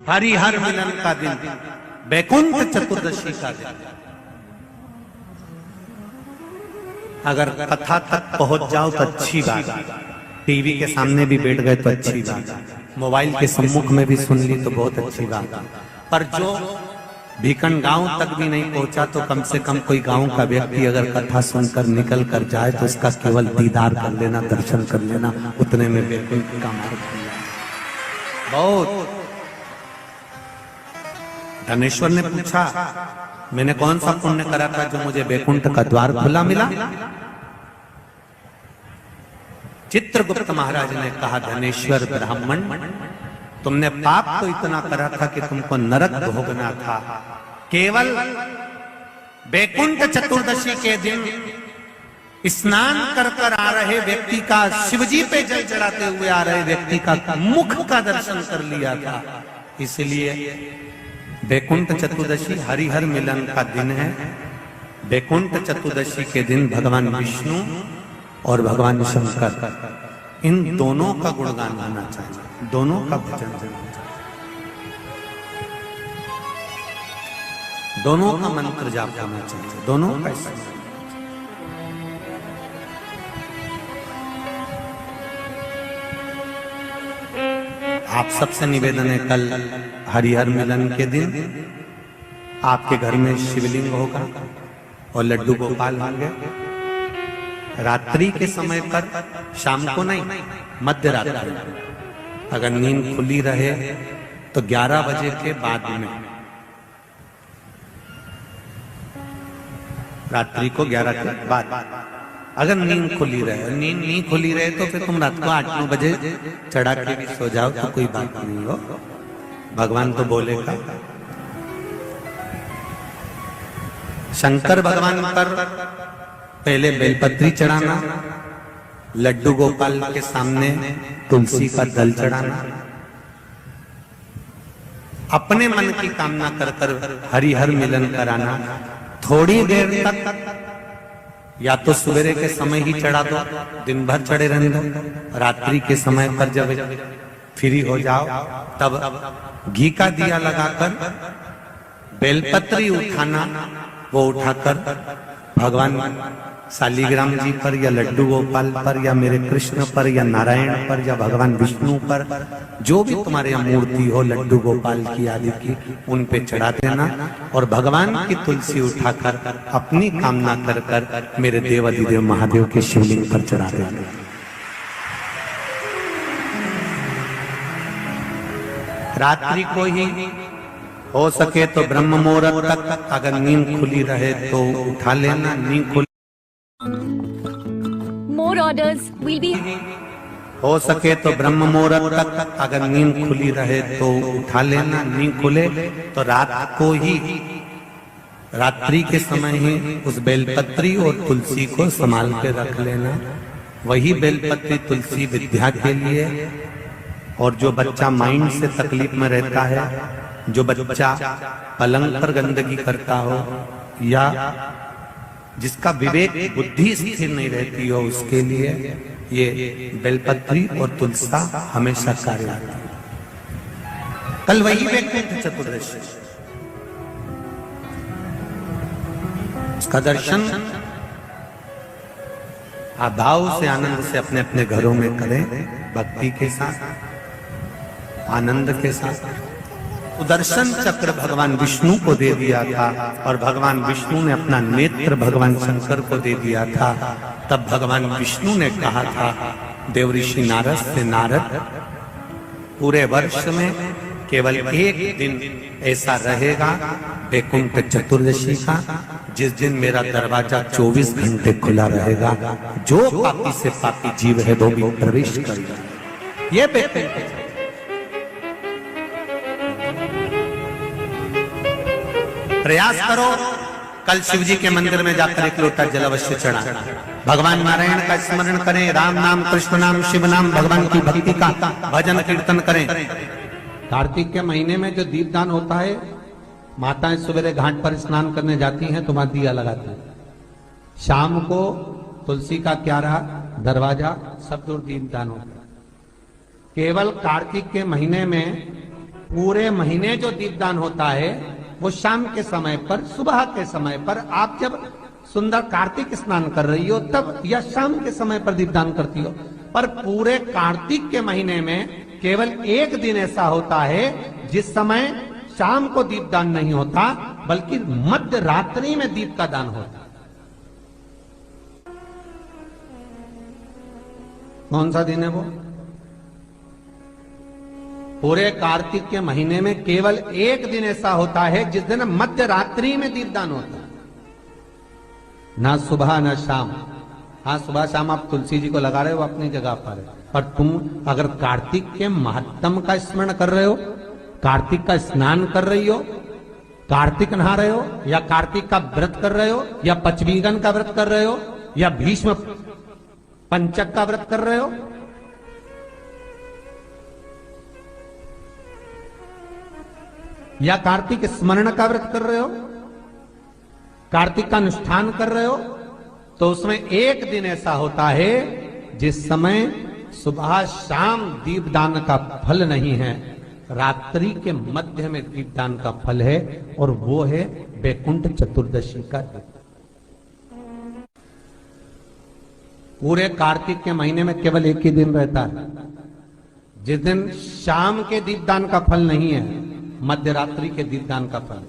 हरिहर मिलन का दिन, बैकुंठ चतुर्दशी का दिन। अगर कथा तक पहुंच जाओ तो अच्छी बात, टीवी के सामने भी बैठ गए तो अच्छी बात, मोबाइल के सम्मुख में भी सुन ली तो बहुत अच्छी बात। पर जो भीकन गांव तक भी नहीं पहुंचा तो कम से कम कोई गांव का व्यक्ति अगर कथा सुनकर निकल कर जाए तो उसका केवल दीदार कर लेना, दर्शन कर लेना, उतने में बैकुंठ का मार्ग खुल जाए। बहुत धनेश्वर ने पूछा, मैंने कौन सा पुण्य करा था जो मुझे बैकुंठ का द्वार खुला मिला? चित्रगुप्त महाराज ने कहा, धनेश्वर ब्राह्मण, तुमने पाप तो इतना करा था कि तुमको नरक भोगना था। केवल बैकुंठ चतुर्दशी के दिन स्नान कर कर आ रहे व्यक्ति का, शिवजी पे जल चढ़ाते हुए आ रहे व्यक्ति का मुख का दर्शन कर लिया था। इसलिए बैकुंठ चतुर्दशी हरिहर मिलन का दिन है। बैकुंठ चतुर्दशी के दिन भगवान विष्णु और भगवान शंकर, इन दोनों का गुणगान होना चाहिए, दोनों का भजन होना चाहिए, दोनों का मंत्र जाप होना चाहिए, दोनों का। आप सबसे निवेदन है, कल हरिहर मिलन के दिन आपके घर में शिवलिंग होगा और लड्डू गोपाल होंगे। रात्रि के समय पर, शाम को नहीं, मध्य रात्रि, अगर नींद खुली रहे तो 11 बजे के बाद में, रात्रि को 11 के बाद अगर नींद खुली रहे, नींद नहीं खुली रहे तो फिर तुम रात को 8-9 बजे चढ़ा के भी सो जाओ तो कोई बात नहीं हो, भगवान तो बोलेगा। शंकर भगवान पर पहले बेलपत्री चढ़ाना, लड्डू गोपाल के सामने तुलसी का दल चढ़ाना, अपने मन की कामना कर कर हरिहर मिलन कराना। थोड़ी देर तक या तो सवेरे के समय ही चढ़ा दो, दिन भर चढ़े रहने दो, रात्रि के समय पर जब फ्री हो जाओ तब घी का दिया लगाकर बेलपत्री उठाना, वो उठाकर भगवान शालिग्राम जी पर या लड्डू गोपाल पर या मेरे कृष्ण पर या नारायण पर या भगवान विष्णु पर, जो भी तुम्हारे यहाँ मूर्ति हो लड्डू गोपाल की आदि की, उन पे चढ़ा देना और भगवान की तुलसी उठाकर अपनी कामना कर कर मेरे देवाधिदेव महादेव के शिवलिंग पर चढ़ा देना। रात्रि को ही हो सके तो ब्रह्म मुहूर्त तक, अगर नींद खुली रहे तो उठा लेना, नींद खुली More orders will be. हो सके तो ब्रह्म मुहूर्त तक, अगर नींद खुली रहे तो उठा लेना, नींद खुले तो रात को ही, रात्रि के समय ही उस बेलपत्री और तुलसी को संभाल के रख लेना। वही बेलपत्री तुलसी विद्या के लिए, और जो बच्चा माइंड से तकलीफ में रहता है, जो बच्चा पलंग पर गंदगी करता हो या जिसका विवेक बुद्धि स्थिर नहीं रहती हो, उसके लिए ये बेलपत्री और तुलसा हमेशा कार्य आती है। कल वही बैकुंठ चतुर्दशी, उसका दर्शन आप भाव से, आनंद से अपने अपने घरों में करें, भक्ति के साथ, आनंद के साथ। सुदर्शन चक्र भगवान विष्णु को दे दिया था और भगवान विष्णु ने अपना नेत्र भगवान शंकर को दे दिया था। तब भगवान विष्णु ने कहा था देवऋषि नारद से, नारद, पूरे वर्ष में केवल एक दिन ऐसा रहेगा बैकुंठ चतुर्दशी का, जिस दिन मेरा दरवाजा 24 घंटे खुला रहेगा, जो पापी से पापी जीव है वो भी प्रवेश करेगा। ये बैकुंठ प्रयास करो, कल शिव जी के मंदिर में जाकर एक लोटा जल अवश्य चढ़ा, भगवान नारायण का स्मरण करें, राम नाम, कृष्ण नाम, शिव नाम, भगवान की भक्ति का भजन कीर्तन करें। कार्तिक के महीने में जो दीपदान होता है, माताएं सवेरे घाट पर स्नान करने जाती हैं तो वहां दिया लगाती हैं, शाम को तुलसी का क्यारा, दरवाजा, सब दूर दीपदान होता है। केवल कार्तिक के महीने में पूरे महीने जो दीपदान होता है वो शाम के समय पर, सुबह के समय पर, आप जब सुंदर कार्तिक स्नान कर रही हो तब, या शाम के समय पर दीपदान करती हो। पर पूरे कार्तिक के महीने में केवल एक दिन ऐसा होता है जिस समय शाम को दीपदान नहीं होता, बल्कि मध्य रात्रि में दीप का दान होता। कौन सा दिन है वो? पूरे कार्तिक के महीने में केवल एक दिन ऐसा होता है जिस दिन मध्य रात्रि में दीपदान होता है, ना सुबह ना शाम। हाँ, सुबह शाम आप तुलसी जी को लगा रहे हो अपनी जगह पर तुम अगर कार्तिक के महात्म का स्मरण कर रहे हो, कार्तिक का स्नान कर रही हो, कार्तिक नहा रहे हो, या कार्तिक का व्रत कर रहे हो, या पचवीगन का व्रत कर रहे हो, या भीष्म पंचक का व्रत कर रहे हो, या कार्तिक स्मरण का व्रत कर रहे हो, कार्तिक का अनुष्ठान कर रहे हो, तो उसमें एक दिन ऐसा होता है जिस समय सुबह शाम दीपदान का फल नहीं है, रात्रि के मध्य में दीपदान का फल है, और वो है वैकुंठ चतुर्दशी का दिन। पूरे कार्तिक के महीने में केवल एक ही दिन रहता है जिस दिन शाम के दीपदान का फल नहीं है, मध्य रात्रि के दीपदान का फल।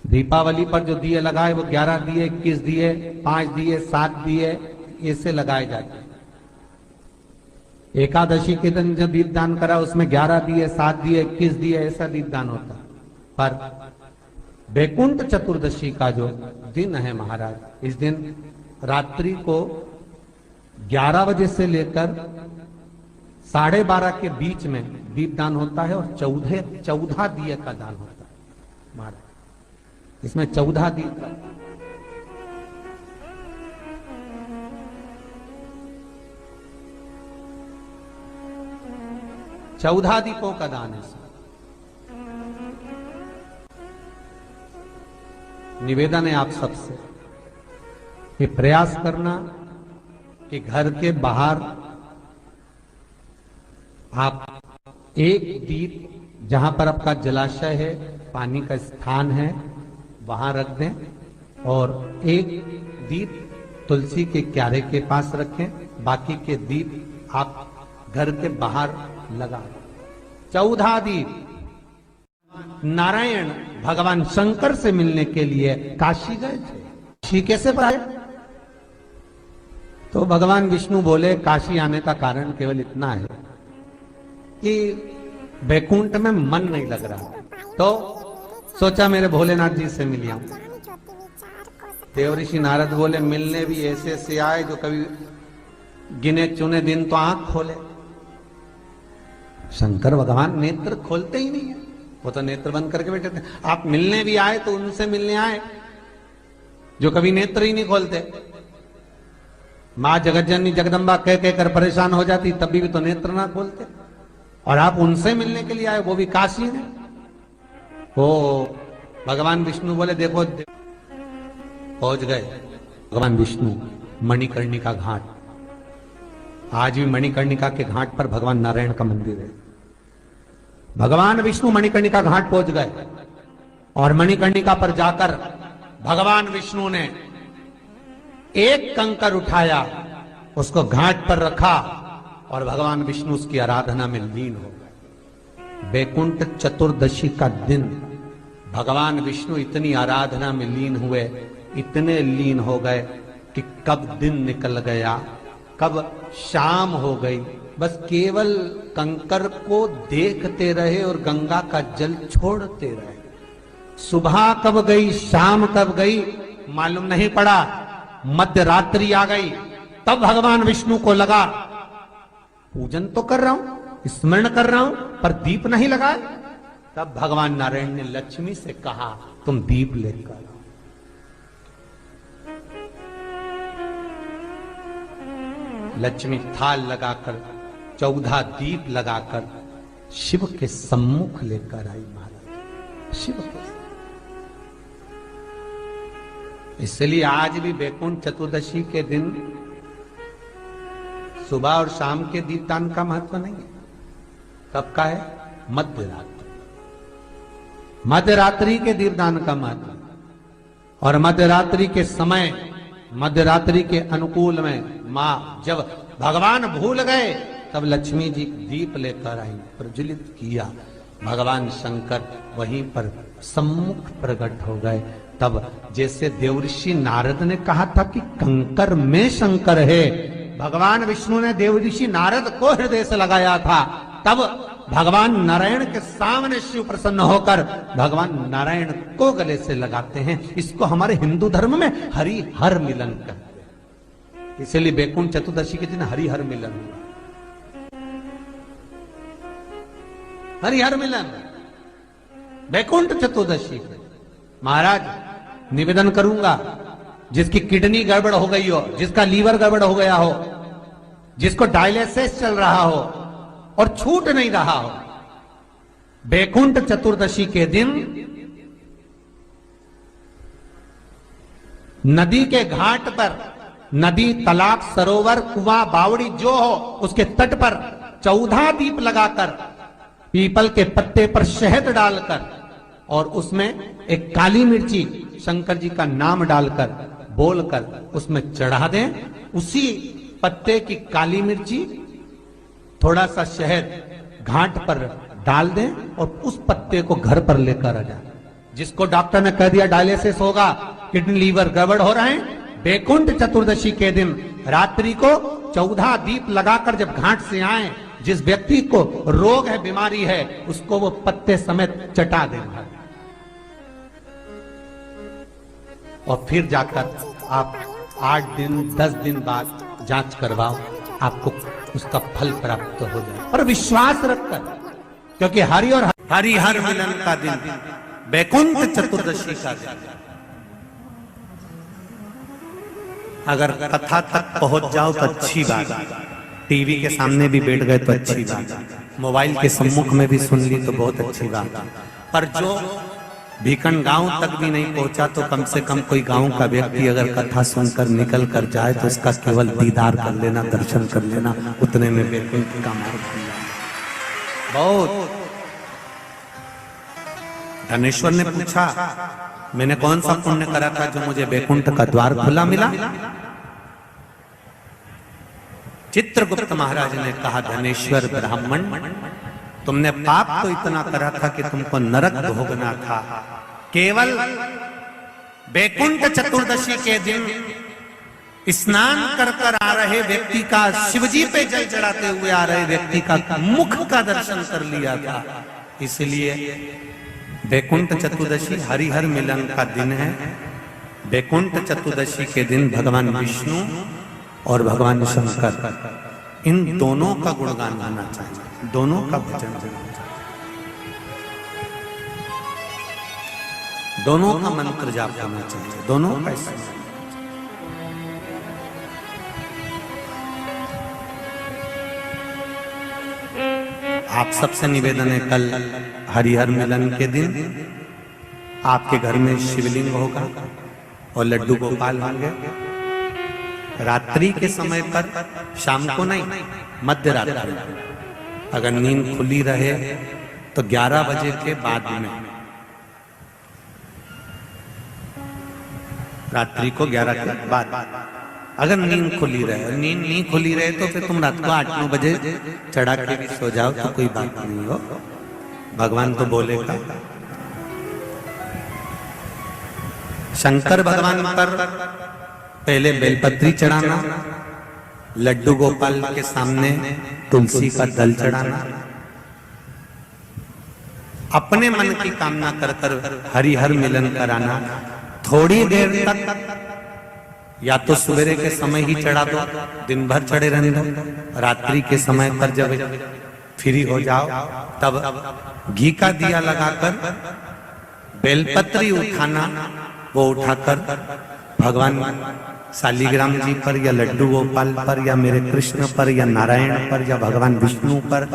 दीपावली पर जो दिए लगाए वो 11 दिए, 21 दिए, 5 दिए, 7 दिए, ऐसे लगाए जाते हैं। एकादशी के दिन जो दीपदान करा उसमें 11 दिए, 7 दिए, 21 दिए, ऐसा दीपदान होता। पर वैकुंठ चतुर्दशी का जो दिन है महाराज, इस दिन रात्रि को 11 बजे से लेकर 12:30 के बीच में दीपदान होता है, और 14 दिए का दान होता है महाराज। इसमें 14 दीप का, चौदह दीपों का दान है। निवेदन है आप सबसे कि प्रयास करना कि घर के बाहर आप एक दीप, जहां पर आपका जलाशय है, पानी का स्थान है, वहां रख दें, और एक दीप तुलसी के क्यारे के पास रखें, बाकी के दीप आप घर के बाहर लगा। 14 दीप। नारायण भगवान शंकर से मिलने के लिए काशी गए थे। काशी कैसे पाए? तो भगवान विष्णु बोले काशी आने का कारण केवल इतना है कि वैकुंठ में मन नहीं लग रहा, तो सोचा मेरे भोलेनाथ जी से मिल आऊं। देवऋषि नारद बोले मिलने भी ऐसे ऐसे आए जो कभी गिने चुने दिन तो आंख खोले। शंकर भगवान नेत्र खोलते ही नहीं है, वो तो नेत्र बंद करके बैठे थे। आप मिलने भी आए तो उनसे मिलने आए जो कभी नेत्र ही नहीं खोलते। मां जगतजननी जगदम्बा कह कहकर परेशान हो जाती, तभी भी तो नेत्र ना खोलते, और आप उनसे मिलने के लिए आए, वो भी काशी में। ओ भगवान विष्णु बोले देखो, पहुंच गए भगवान विष्णु मणिकर्णिका घाट। आज भी मणिकर्णिका के घाट पर भगवान नारायण का मंदिर है। भगवान विष्णु मणिकर्णिका घाट पहुंच गए, और मणिकर्णिका पर जाकर भगवान विष्णु ने एक कंकर उठाया, उसको घाट पर रखा, और भगवान विष्णु उसकी आराधना में लीन हो गए। वैकुंठ चतुर्दशी का दिन भगवान विष्णु इतनी आराधना में लीन हुए, इतने लीन हो गए कि कब दिन निकल गया, कब शाम हो गई, बस केवल कंकर को देखते रहे और गंगा का जल छोड़ते रहे। सुबह कब गई, शाम कब गई, मालूम नहीं पड़ा। मध्य रात्रि आ गई, तब भगवान विष्णु को लगा पूजन तो कर रहा हूं, स्मरण कर रहा हूं, पर दीप नहीं लगाए। तब भगवान नारायण ने लक्ष्मी से कहा तुम दीप लेकर आओ। लक्ष्मी थाल लगाकर 14 दीप लगाकर शिव के सम्मुख लेकर आई महाराज। शिव के, इसलिए आज भी वैकुंठ चतुर्दशी के दिन सुबह और शाम के दीपदान का महत्व नहीं है। कब का है? मध्य रात्रि। मध्य रात्रि के दीपदान का महत्व, और मध्य रात्रि के समय, मध्य रात्रि के अनुकूल में मां जब भगवान भूल गए तब लक्ष्मी जी दीप लेकर आई, प्रज्वलित किया। भगवान शंकर वहीं पर सम्मुख प्रकट हो गए। तब जैसे देवऋषि नारद ने कहा था कि कंकर में शंकर है, भगवान विष्णु ने देवऋषि नारद को हृदय से लगाया था, तब भगवान नारायण के सामने शिव प्रसन्न होकर भगवान नारायण को गले से लगाते हैं। इसको हमारे हिंदू धर्म में हरि हर मिलन कहते हैं। इसलिए बैकुंठ चतुर्दशी के दिन हरि हर मिलन हुआ। हरि हर मिलन बैकुंठ चतुर्दशी। महाराज निवेदन करूंगा, जिसकी किडनी गड़बड़ हो गई हो, जिसका लीवर गड़बड़ हो गया हो, जिसको डायलिसिस चल रहा हो और छूट नहीं रहा हो, बैकुंठ चतुर्दशी के दिन नदी के घाट पर, नदी, तालाब, सरोवर, कुआं, बावड़ी जो हो, उसके तट पर 14 दीप लगाकर, पीपल के पत्ते पर शहद डालकर और उसमें एक काली मिर्ची शंकर जी का नाम डालकर बोलकर उसमें चढ़ा दें। उसी पत्ते की काली मिर्ची, थोड़ा सा शहद घाट पर डाल दें और उस पत्ते को घर पर लेकर आ जाए। जिसको डॉक्टर ने कह दिया डायलिसिस होगा, किडनी लीवर गड़बड़ हो रहे हैं, बैकुंठ चतुर्दशी के दिन रात्रि को 14 दीप लगाकर जब घाट से आए, जिस व्यक्ति को रोग है, बीमारी है, उसको वो पत्ते समेत चटा देगा और फिर जाकर आप 8 दिन 10 दिन बाद जांच करवाओ, आपको उसका फल प्राप्त हो जाए। और विश्वास रखकर, क्योंकि हरि और हरि हर मिलन का दिन बैकुंठ चतुर्दशी का दिन। अगर कथा तक पहुंच जाओ तो अच्छी बात, टीवी के सामने भी बैठ गए तो अच्छी बात, मोबाइल के सम्मुख में भी सुन ली तो बहुत अच्छी बात। पर जो भीकन गांव तक भी नहीं पहुंचा तो कम से कम कोई गांव का व्यक्ति अगर कथा सुनकर निकल कर जाए तो उसका केवल दीदार कर लेना, दर्शन कर लेना, उतने में बैकुंठ का मार्ग खुल जाए। बहुत। धनेश्वर ने पूछा, मैंने कौन सा पुण्य करा था जो मुझे बैकुंठ का द्वार खुला मिला? चित्रगुप्त महाराज ने कहा, धनेश्वर ब्राह्मण, तुमने पाप तो इतना करा था कि तुमको नरक भोगना था। केवल बैकुंठ चतुर्दशी के दिन स्नान कर कर आ रहे व्यक्ति का, शिवजी पे जल चढ़ाते हुए आ रहे व्यक्ति का मुख का दर्शन कर लिया था। इसलिए बैकुंठ चतुर्दशी हरिहर मिलन का दिन है। बैकुंठ चतुर्दशी के दिन भगवान विष्णु और भगवान शंकर, इन दोनों का गुणगान होना चाहिए, दोनों का भजन होना चाहिए, दोनों का मंत्र जाप होना चाहिए, दोनों का। आप सबसे निवेदन है, कल हरिहर मिलन के दिन आपके घर में शिवलिंग होगा और लड्डू गोपाल होंगे। रात्रि के समय पर, शाम को नहीं, मध्य रात्रि, अगर नींद खुली रहे तो 11 बजे के बाद में, रात्रि को 11 के बाद अगर नींद खुली रहे, नींद नहीं खुली रहे तो फिर तुम रात को 8-9 बजे चढ़ा के भी सो जाओ तो कोई बात नहीं हो, भगवान तो बोलेगा। शंकर भगवान पर पहले बेलपत्री चढ़ाना, लड्डू गोपाल के सामने तुलसी का दल चढ़ाना, अपने मन की कामना कर कर हरिहर मिलन कराना। थोड़ी देर तक या तो सवेरे के समय ही चढ़ा दो, दिन भर चढ़े रहने दो, रात्रि के समय पर जब फ्री हो जाओ तब घी का दिया लगाकर बेलपत्री उठाना, वो उठाकर भगवान शालिग्राम जी पर या लड्डू गोपाल पर या मेरे कृष्ण पर या नारायण पर या भगवान विष्णु पर,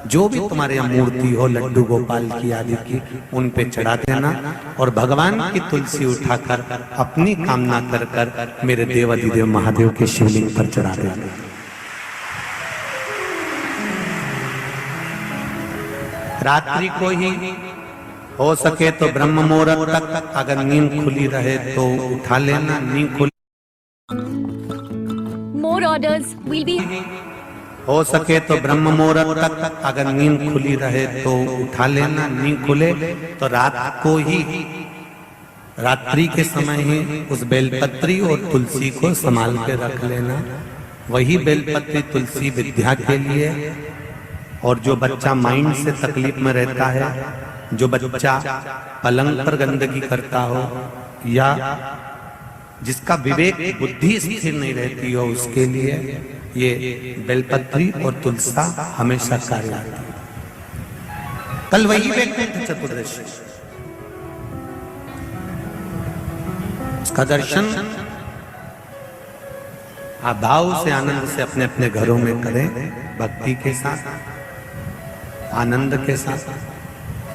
जो भी तुम्हारे यहाँ मूर्ति हो लड्डू गोपाल की आदि की, उन पे चढ़ा देना और भगवान की तुलसी उठाकर अपनी कामना कर कर मेरे देव अधिदेव महादेव के शिवलिंग पर चढ़ा देना। रात्रि को ही हो सके तो ब्रह्म मुहूर्त तक, अगर नींद खुली रहे तो उठा लेना, नींद खुली More orders will be. हो सके तो ब्रह्म मुहूर्त तक, अगर नींद खुली रहे तो उठा लेना, नींद खुले तो रात को ही, रात्रि के समय ही उस बेलपत्री और तुलसी को संभाल के रख लेना। वही बेलपत्री तुलसी विद्या के लिए, और जो बच्चा माइंड से तकलीफ में रहता है, जो बच्चा पलंग पर गंदगी करता हो, या जिसका विवेक बुद्धि स्थिर नहीं रहती हो, उसके लिए ये बेलपत्री और तुलसा हमेशा कार्य आती है। कल वही वैकुंठ चतुर्दशी, उसका दर्शन आप भाव से आनंद से अपने अपने घरों में करें, भक्ति के साथ, आनंद के साथ।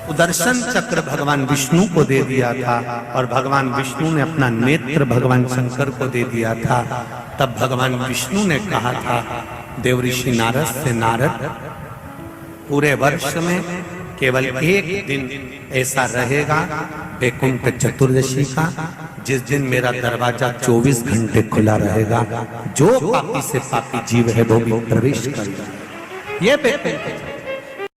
सुदर्शन चक्र भगवान विष्णु को दे दिया था, और भगवान विष्णु ने अपना नेत्र भगवान शंकर को दे दिया था। तब भगवान विष्णु ने कहा था देवऋषि नारद से, नारद पूरे वर्ष में केवल एक दिन ऐसा रहेगा वैकुंठ चतुर्दशी का, जिस दिन मेरा दरवाजा 24 घंटे खुला रहेगा, जो पापी से पापी जीव है वो भी प्रवेश करेगा। ये वैकुंठ